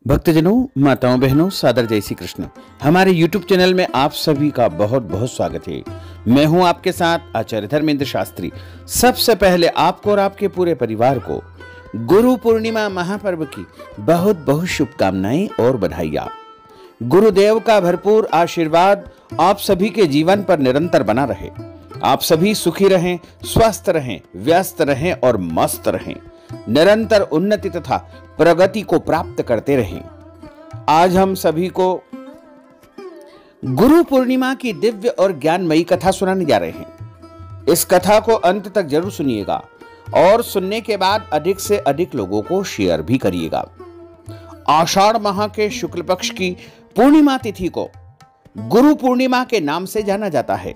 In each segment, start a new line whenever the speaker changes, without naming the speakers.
भक्तजनों, माताओं, बहनों, सादर जय श्री कृष्ण। हमारे YouTube चैनल में आप सभी का बहुत बहुत स्वागत है। मैं हूं आपके साथ आचार्य धर्मेंद्र शास्त्री। सबसे पहले आपको और आपके पूरे परिवार को गुरु पूर्णिमा महापर्व की बहुत बहुत शुभकामनाएं और बधाइयां। गुरुदेव का भरपूर आशीर्वाद आप सभी के जीवन पर निरंतर बना रहे। आप सभी सुखी रहें, स्वस्थ रहें, व्यस्त रहें और मस्त रहें। निरंतर उन्नति तथा प्रगति को प्राप्त करते रहें। आज हम सभी को गुरु पूर्णिमा की दिव्य और ज्ञानमयी कथा सुनाने जा रहे हैं। इस कथा को अंत तक जरूर सुनिएगा और सुनने के बाद अधिक से अधिक लोगों को शेयर भी करिएगा। आषाढ़ माह के शुक्ल पक्ष की पूर्णिमा तिथि को गुरु पूर्णिमा के नाम से जाना जाता है।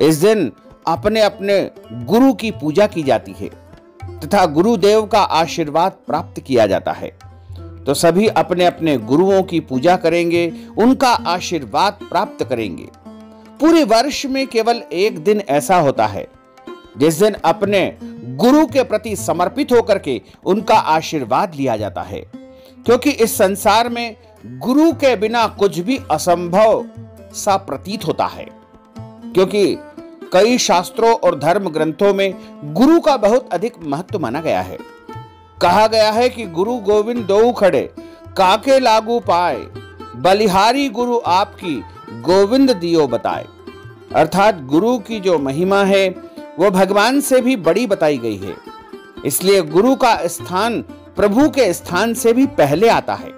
इस दिन अपने अपने गुरु की पूजा की जाती है तथा गुरुदेव का आशीर्वाद प्राप्त किया जाता है। तो सभी अपने अपने गुरुओं की पूजा करेंगे, उनका आशीर्वाद प्राप्त करेंगे। पूरे वर्ष में केवल एक दिन ऐसा होता है जिस दिन अपने गुरु के प्रति समर्पित होकर के उनका आशीर्वाद लिया जाता है, क्योंकि इस संसार में गुरु के बिना कुछ भी असंभव सा प्रतीत होता है। क्योंकि कई शास्त्रों और धर्म ग्रंथों में गुरु का बहुत अधिक महत्व माना गया है। कहा गया है कि गुरु गोविंद दो खड़े काके लागू पाए, बलिहारी गुरु आपकी गोविंद दियो बताए। अर्थात गुरु की जो महिमा है वो भगवान से भी बड़ी बताई गई है। इसलिए गुरु का स्थान प्रभु के स्थान से भी पहले आता है।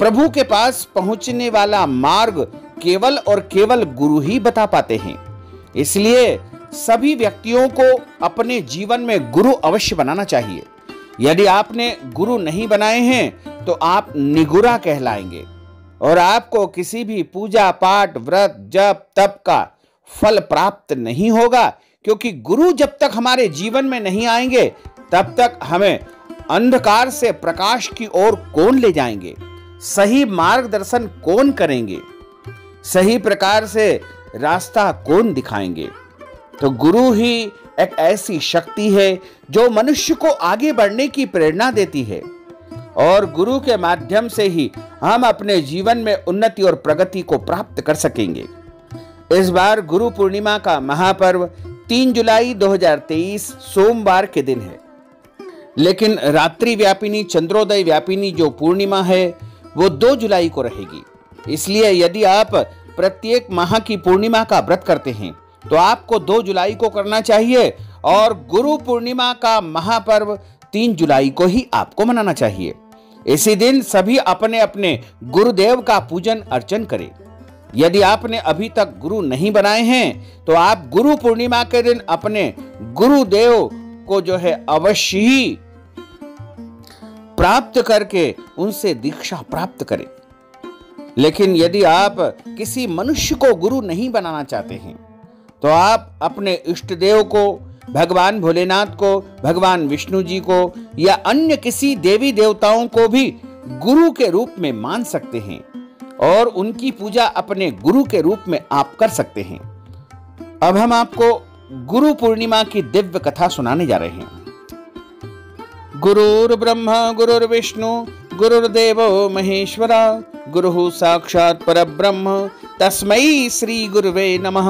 प्रभु के पास पहुंचने वाला मार्ग केवल और केवल गुरु ही बता पाते हैं। इसलिए सभी व्यक्तियों को अपने जीवन में गुरु अवश्य बनाना चाहिए। यदि आपने गुरु नहीं बनाए हैं तो आप निगुरा कहलाएंगे और आपको किसी भी पूजा पाठ, व्रत, जप, तप का फल प्राप्त नहीं होगा। क्योंकि गुरु जब तक हमारे जीवन में नहीं आएंगे तब तक हमें अंधकार से प्रकाश की ओर कौन ले जाएंगे, सही मार्गदर्शन कौन करेंगे, सही प्रकार से रास्ता कौन दिखाएंगे। तो गुरु ही एक ऐसी शक्ति है जो मनुष्य को आगे बढ़ने की प्रेरणा देती है और गुरु के माध्यम से ही हम अपने जीवन में उन्नति और प्रगति को प्राप्त कर सकेंगे। इस बार गुरु पूर्णिमा का महापर्व 3 जुलाई 2023 सोमवार के दिन है। लेकिन रात्रि व्यापिनी, चंद्रोदय व्यापिनी जो पूर्णिमा है वो 2 जुलाई को रहेगी। इसलिए यदि आप प्रत्येक माह की पूर्णिमा का व्रत करते हैं तो आपको 2 जुलाई को करना चाहिए और गुरु पूर्णिमा का महापर्व 3 जुलाई को ही आपको मनाना चाहिए। इसी दिन सभी अपने अपने गुरुदेव का पूजन अर्चन करें। यदि आपने अभी तक गुरु नहीं बनाए हैं तो आप गुरु पूर्णिमा के दिन अपने गुरुदेव को जो है अवश्य ही प्राप्त करके उनसे दीक्षा प्राप्त करें। लेकिन यदि आप किसी मनुष्य को गुरु नहीं बनाना चाहते हैं तो आप अपने इष्ट देव को, भगवान भोलेनाथ को, भगवान विष्णु जी को या अन्य किसी देवी देवताओं को भी गुरु के रूप में मान सकते हैं और उनकी पूजा अपने गुरु के रूप में आप कर सकते हैं। अब हम आपको गुरु पूर्णिमा की दिव्य कथा सुनाने जा रहे हैं। गुरुर् ब्रह्मा गुरुर्विष्णु गुरुर्देवो महेश्वरा, गुरुः साक्षात् परब्रह्म तस्मै श्री गुरुवे नमः।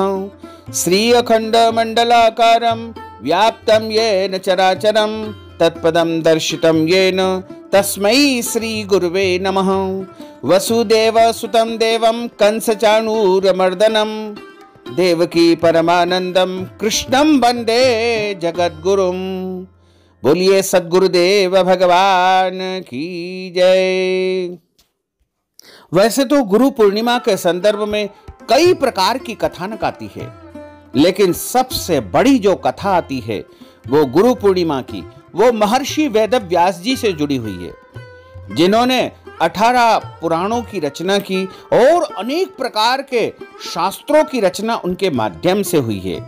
श्री अखंड मंडलाकारं व्याप्तं येन चराचरं तत्पदं दर्शितं येन तस्मै श्री गुरुवे नमः। वसुदेव सुतं देवं कंसचाणूरमर्दनं देवकी परमानंदं कृष्णं वंदे जगद्गुरुं। बोलिए सद्गुरुदेव भगवान की जय। वैसे तो गुरु पूर्णिमा के संदर्भ में कई प्रकार की कथानक आती है, लेकिन सबसे बड़ी जो कथा आती है वो गुरु पूर्णिमा की, वो महर्षि वेदव्यास जी से जुड़ी हुई है, जिन्होंने 18 पुराणों की रचना की और अनेक प्रकार के शास्त्रों की रचना उनके माध्यम से हुई है।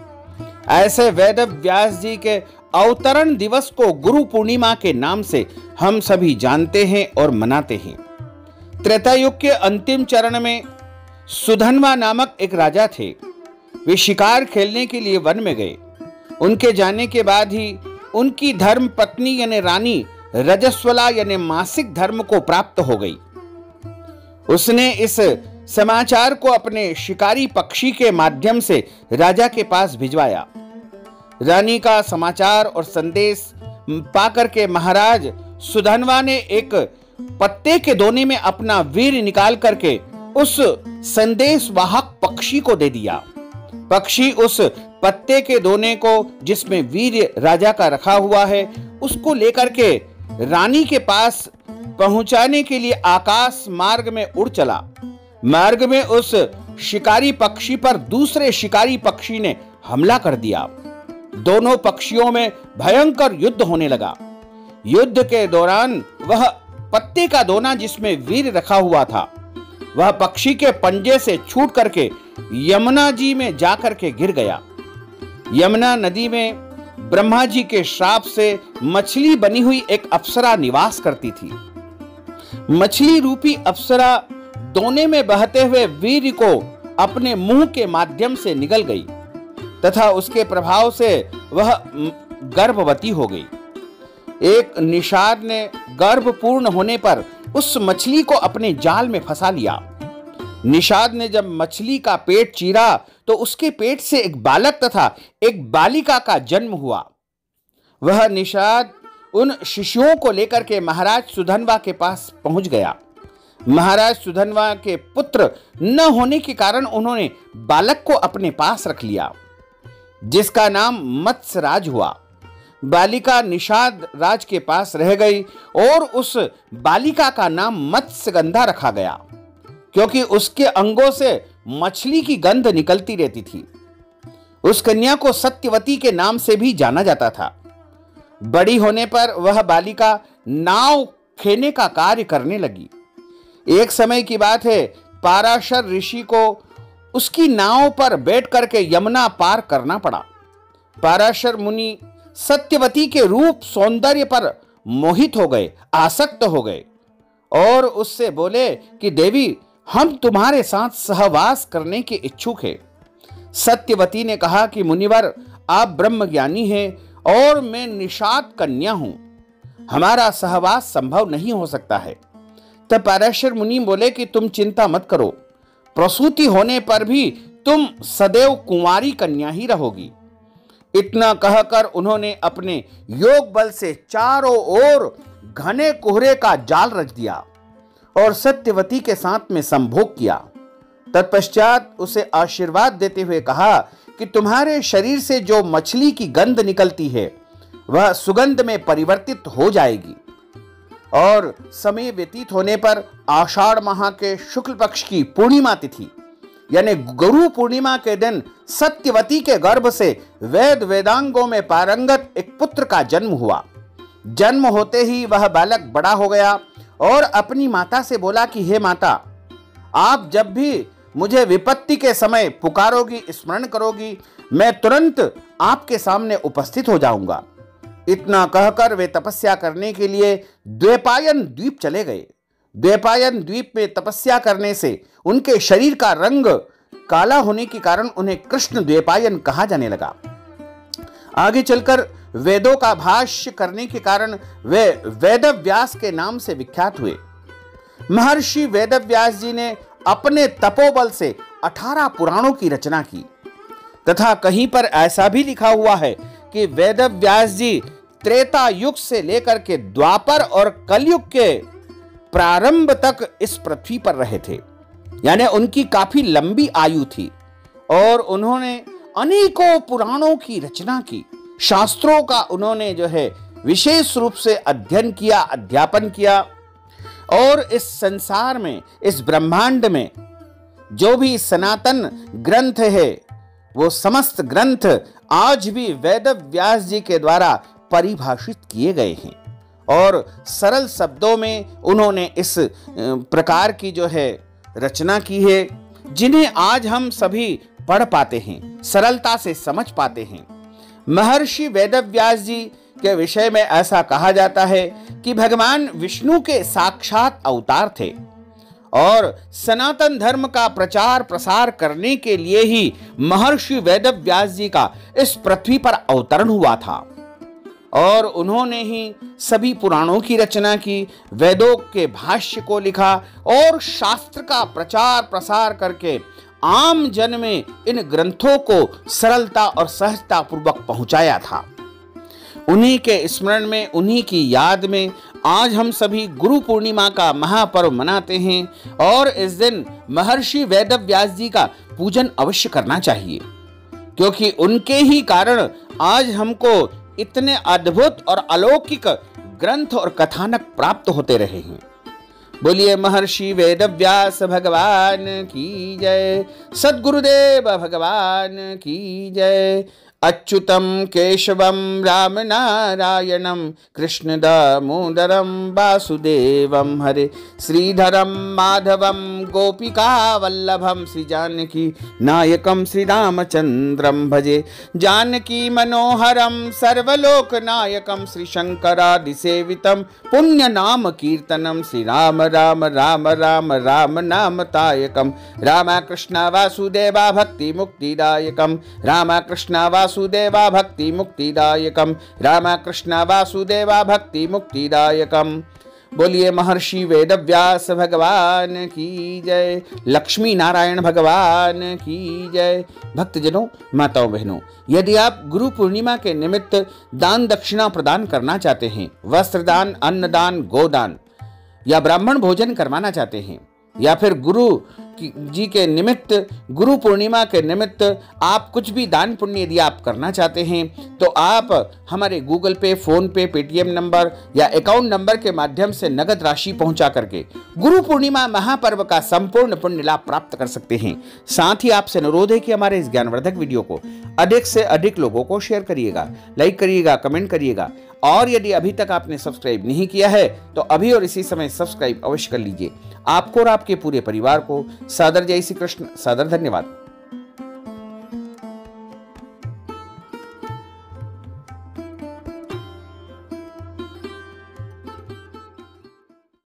ऐसे वेदव्यास जी के अवतरण दिवस को गुरु पूर्णिमा के नाम से हम सभी जानते हैं और मनाते हैं। त्रेता युग के अंतिम चरण में सुधन्वा नामक एक राजा थे। वे शिकार खेलने के लिए वन में गए। उनके जाने के बाद ही उनकी धर्म पत्नी यानी रानी रजस्वला यानी मासिक धर्म को प्राप्त हो गई। उसने इस समाचार को अपने शिकारी पक्षी के माध्यम से राजा के पास भिजवाया। रानी का समाचार और संदेश पाकर के महाराज सुधनवा ने एक पत्ते के दोने में अपना वीर निकाल करके उस संदेश वाहक पक्षी को दे दिया। पक्षी उस पत्ते के दोने को जिसमें वीर राजा का रखा हुआ है उसको लेकर के रानी के पास पहुंचाने के लिए आकाश मार्ग में उड़ चला। मार्ग में उस शिकारी पक्षी पर दूसरे शिकारी पक्षी ने हमला कर दिया। दोनों पक्षियों में भयंकर युद्ध होने लगा। युद्ध के दौरान वह पत्ते का दोना जिसमें वीर रखा हुआ था वह पक्षी के पंजे से छूट करके यमुना जी में जाकर के गिर गया। यमुना नदी में ब्रह्मा जी के श्राप से मछली बनी हुई एक अप्सरा निवास करती थी। मछली रूपी अप्सरा दोने में बहते हुए वीर को अपने मुंह के माध्यम से निगल गई तथा उसके प्रभाव से वह गर्भवती हो गई। एक निषाद ने गर्भ पूर्ण होने पर उस मछली को अपने जाल में फंसा लिया। निषाद ने जब मछली का पेट चीरा तो उसके पेट से एक बालक तथा एक बालिका का जन्म हुआ। वह निषाद उन शिशुओं को लेकर के महाराज सुधनवा के पास पहुंच गया। महाराज सुधनवा के पुत्र न होने के कारण उन्होंने बालक को अपने पास रख लिया जिसका नाम मत्स्यराज हुआ। बालिका निषाद राज के पास रह गई और उस बालिका का नाम मत्स्यगंधा रखा गया क्योंकि उसके अंगों से मछली की गंध निकलती रहती थी। उस कन्या को सत्यवती के नाम से भी जाना जाता था। बड़ी होने पर वह बालिका नाव खेने का कार्य करने लगी। एक समय की बात है, पाराशर ऋषि को उसकी नाव पर बैठ करके यमुना पार करना पड़ा। पाराशर मुनि सत्यवती के रूप सौंदर्य पर मोहित हो गए, आसक्त हो गए और उससे बोले कि देवी, हम तुम्हारे साथ सहवास करने के इच्छुक हैं। सत्यवती ने कहा कि मुनिवर, आप ब्रह्मज्ञानी हैं और मैं निषाद कन्या हूं, हमारा सहवास संभव नहीं हो सकता है। तब पाराशर मुनि बोले कि तुम चिंता मत करो, प्रसूति होने पर भी तुम सदैव कुंवारी कन्या ही रहोगी। इतना कहकर उन्होंने अपने योग बल से चारों ओर घने कोहरे का जाल रच दिया और सत्यवती के साथ में संभोग किया। तत्पश्चात उसे आशीर्वाद देते हुए कहा कि तुम्हारे शरीर से जो मछली की गंध निकलती है वह सुगंध में परिवर्तित हो जाएगी। और समय व्यतीत होने पर आषाढ़ माह के शुक्ल पक्ष की पूर्णिमा तिथि यानी गुरु पूर्णिमा के दिन सत्यवती के गर्भ से वेद वेदांगों में पारंगत एक पुत्र का जन्म हुआ। जन्म होते ही वह बालक बड़ा हो गया और अपनी माता से बोला कि हे माता, आप जब भी मुझे विपत्ति के समय पुकारोगी, स्मरण करोगी, मैं तुरंत आपके सामने उपस्थित हो जाऊंगा। इतना कहकर वे तपस्या करने के लिए द्वैपायन द्वीप चले गए। द्वैपायन द्वीप में तपस्या करने से उनके शरीर का रंग काला होने के कारण उन्हें कृष्ण द्वैपायन कहा जाने लगा। आगे चलकर वेदों का भाष्य करने के कारण वे वेदव्यास के नाम से विख्यात हुए। महर्षि वेदव्यास जी ने अपने तपोबल से 18 पुराणों की रचना की तथा कहीं पर ऐसा भी लिखा हुआ है कि वेदव्यास जी त्रेता युग से लेकर के द्वापर और कलयुग के प्रारंभ तक इस पृथ्वी पर रहे थे, यानी उनकी काफी लंबी आयु थी और उन्होंने अनेकों पुराणों की रचना की। शास्त्रों का उन्होंने जो है विशेष रूप से अध्ययन किया, अध्यापन किया और इस संसार में, इस ब्रह्मांड में जो भी सनातन ग्रंथ है वो समस्त ग्रंथ आज भी वेदव्यास जी के द्वारा परिभाषित किए गए हैं और सरल शब्दों में उन्होंने इस प्रकार की जो है रचना की है जिन्हें आज हम सभी पढ़ पाते हैं, सरलता से समझ पाते हैं। महर्षि वेदव्यास जी के विषय में ऐसा कहा जाता है कि भगवान विष्णु के साक्षात अवतार थे और सनातन धर्म का प्रचार प्रसार करने के लिए ही महर्षि वेदव्यास जी का इस पृथ्वी पर अवतरण हुआ था। और उन्होंने ही सभी पुराणों की रचना की, वेदों के भाष्य को लिखा और शास्त्र का प्रचार प्रसार करके आम जन में इन ग्रंथों को सरलता और सहजता पूर्वक पहुंचाया था। उन्हीं के स्मरण में, उन्हीं की याद में आज हम सभी गुरु पूर्णिमा का महापर्व मनाते हैं और इस दिन महर्षि वेदव्यास जी का पूजन अवश्य करना चाहिए, क्योंकि उनके ही कारण आज हमको इतने अद्भुत और अलौकिक ग्रंथ और कथानक प्राप्त होते रहे हैं। बोलिए महर्षि वेदव्यास भगवान की जय, सद्गुरुदेव भगवान की जय। अच्युतम केशवम राम नारायणम कृष्ण दामोदरम वासुदेवम हरे, श्रीधरम माधवम गोपिका वल्लभम श्री जानकी नायकम श्री रामचंद्रम भजे, जानकी मनोहरम सर्वलोक नायकम श्री शंकरादि सेवितम पुण्य नाम कीर्तनम श्री राम राम राम राम राम नाम तायकम, राम कृष्ण वासुदेवा भक्ति मुक्तिदायकम, राम कृष्ण वासुदेवा भक्ति मुक्तिदायकम, राम कृष्ण वासुदेवा भक्ति मुक्तिदायकम। बोलिए महर्षि वेदव्यास भगवान की जय, लक्ष्मी नारायण भगवान की जय। भक्तजनों, माताओं बहनों, यदि आप गुरु पूर्णिमा के निमित्त दान दक्षिणा प्रदान करना चाहते हैं, वस्त्रदान, अन्नदान, गोदान या ब्राह्मण भोजन करवाना चाहते हैं, या फिर गुरु जी के निमित्त, गुरु पूर्णिमा के निमित्त आप कुछ भी दान पुण्य यदि आप करना चाहते हैं, तो आप हमारे गूगल पे, फोन पे, पेटीएम नंबर या अकाउंट नंबर के माध्यम से नगद राशि पहुंचा करके गुरु पूर्णिमा महापर्व का संपूर्ण पुण्य लाभ प्राप्त कर सकते हैं। साथ ही आपसे अनुरोध है कि हमारे इस ज्ञानवर्धक वीडियो को अधिक से अधिक लोगों को शेयर करिएगा, लाइक करिएगा, कमेंट करिएगा, और यदि अभी तक आपने सब्सक्राइब नहीं किया है तो अभी और इसी समय सब्सक्राइब अवश्य कर लीजिए। आपको और आपके पूरे परिवार को सादर जय श्री कृष्ण, सादर धन्यवाद।